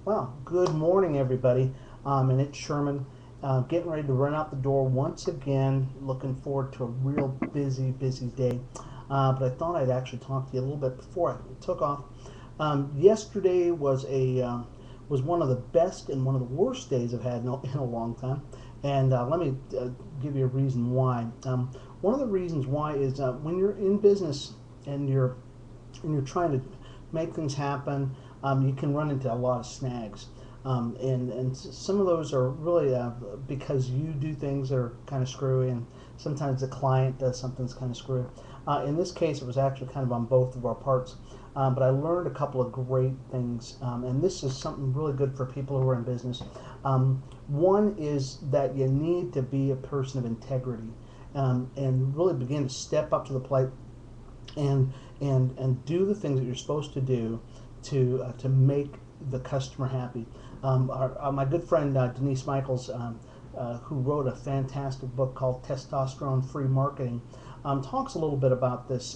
Well, good morning, everybody. And it's Sherman, getting ready to run out the door once again. Looking forward to a real busy day. But I thought I'd actually talk to you a little bit before I took off. Yesterday was one of the best and one of the worst days I've had in a long time. And let me give you a reason why. One of the reasons why is when you're in business and you're trying to make things happen, you can run into a lot of snags. And some of those are really because you do things that are kind of screwy, and sometimes the client does something that's kind of screwy. In this case, it was actually kind of on both of our parts. But I learned a couple of great things, and this is something really good for people who are in business. One is that you need to be a person of integrity, and really begin to step up to the plate and and do the things that you're supposed to do to make the customer happy. My good friend Denise Michaels, who wrote a fantastic book called Testosterone Free Marketing, talks a little bit about this,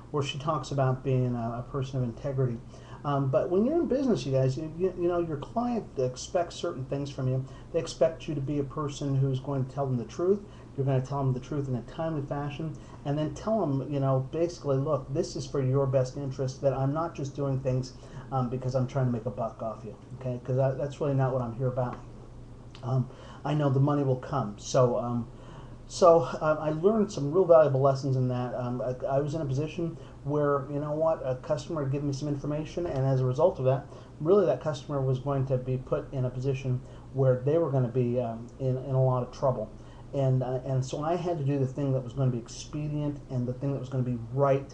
where she talks about being a person of integrity. But when you're in business, you guys, you know, your client expects certain things from you. They expect you to be a person who's going to tell them the truth. You're going to tell them the truth in a timely fashion, and then tell them, you know, basically, look, this is for your best interest, that I'm not just doing things because I'm trying to make a buck off you, okay? Because that's really not what I'm here about. I know the money will come. So I learned some real valuable lessons in that. I was in a position where, you know what, a customer had given me some information, and as a result of that, really that customer was going to be put in a position where they were going to be in a lot of trouble. And so I had to do the thing that was going to be expedient and the thing that was going to be right,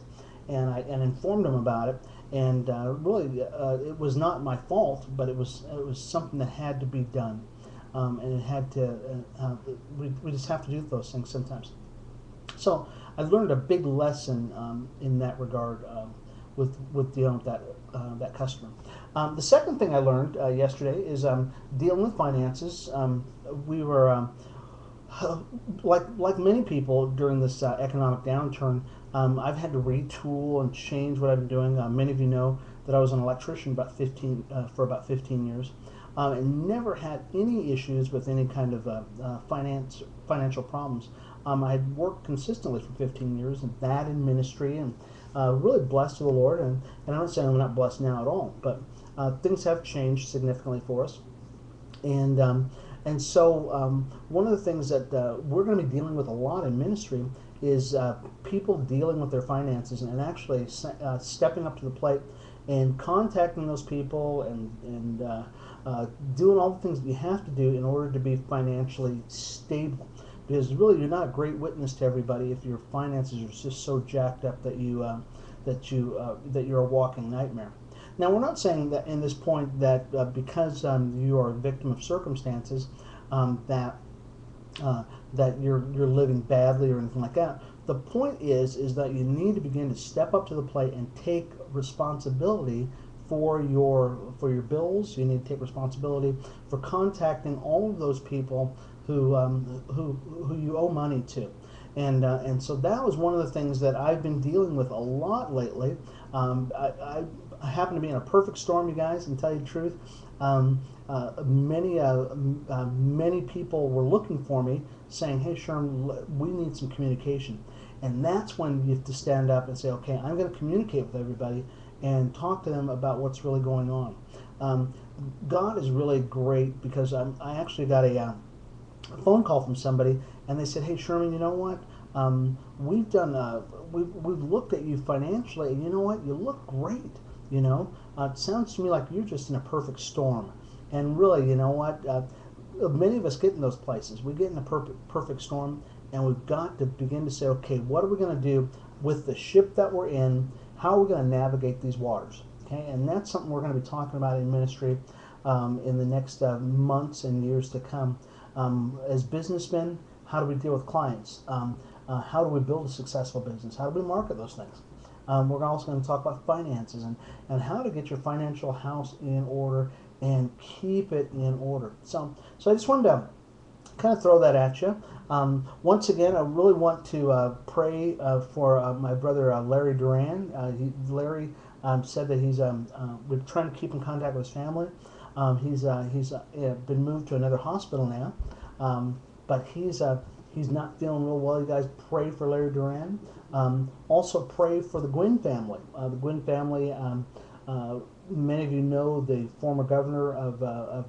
and I informed them about it. And really, it was not my fault, but it was something that had to be done. And it had to. We just have to do those things sometimes. So I learned a big lesson in that regard, with dealing with that customer. The second thing I learned yesterday is dealing with finances. We were like many people during this economic downturn. I've had to retool and change what I've been doing. Many of you know that I was an electrician for about 15 years, and never had any issues with any kind of financial problems. I had worked consistently for 15 years, and that in ministry, and really blessed to the Lord. And I'm not saying I'm not blessed now at all, but things have changed significantly for us. And one of the things that we're going to be dealing with a lot in ministry is people dealing with their finances, and actually stepping up to the plate and contacting those people, and doing all the things that you have to do in order to be financially stable. Because really, you're not a great witness to everybody if your finances are just so jacked up that you're a walking nightmare. Now, we're not saying that in this point that because you are a victim of circumstances, that that you're living badly or anything like that. The point is that you need to begin to step up to the plate and take responsibility for your bills. You need to take responsibility for contacting all of those people who you owe money to. And so that was one of the things that I've been dealing with a lot lately. I happen to be in a perfect storm, you guys, and tell you the truth. Many people were looking for me, saying, "Hey, Sherman, we need some communication." And that's when you have to stand up and say, "Okay, I'm going to communicate with everybody and talk to them about what's really going on." God is really great, because I actually got a phone call from somebody, and they said, "Hey, Sherman, you know what? We've done we've looked at you financially, and you know what? You look great. You know, it sounds to me like you're just in a perfect storm." And really, you know what? Many of us get in those places. We get in a perfect storm, and we've got to begin to say, "Okay, what are we going to do with the ship that we're in? How are we going to navigate these waters?" Okay, and that's something we're going to be talking about in ministry in the next months and years to come. As businessmen, how do we deal with clients? How do we build a successful business? How do we market those things? We're also going to talk about finances, and how to get your financial house in order and keep it in order. So I just wanted to kind of throw that at you. Once again, I really want to pray for my brother Larry Duran. Larry said that we're trying to keep in contact with his family. He's been moved to another hospital now, but he's not feeling real well. You guys pray for Larry Duran. Also pray for the Gwynn family. The Gwynn family. Many of you know the former governor of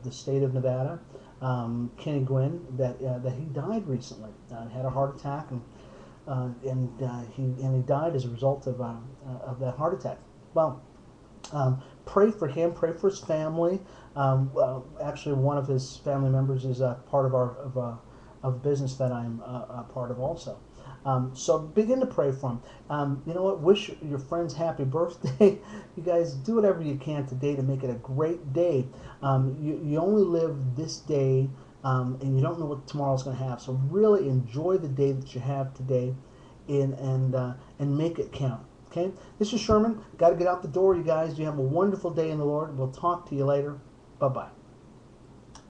the state of Nevada, Kenny Gwynn, that he died recently. Had a heart attack, and he died as a result of that heart attack. Well, pray for him. Pray for his family. Actually, one of his family members is part of business that I'm a part of also. So begin to pray for him. You know what? Wish your friends happy birthday. You guys do whatever you can today to make it a great day. You only live this day, and you don't know what tomorrow's going to have. So really enjoy the day that you have today, and make it count. Okay? This is Sherman. Got to get out the door, you guys. You have a wonderful day in the Lord. We'll talk to you later. Bye-bye.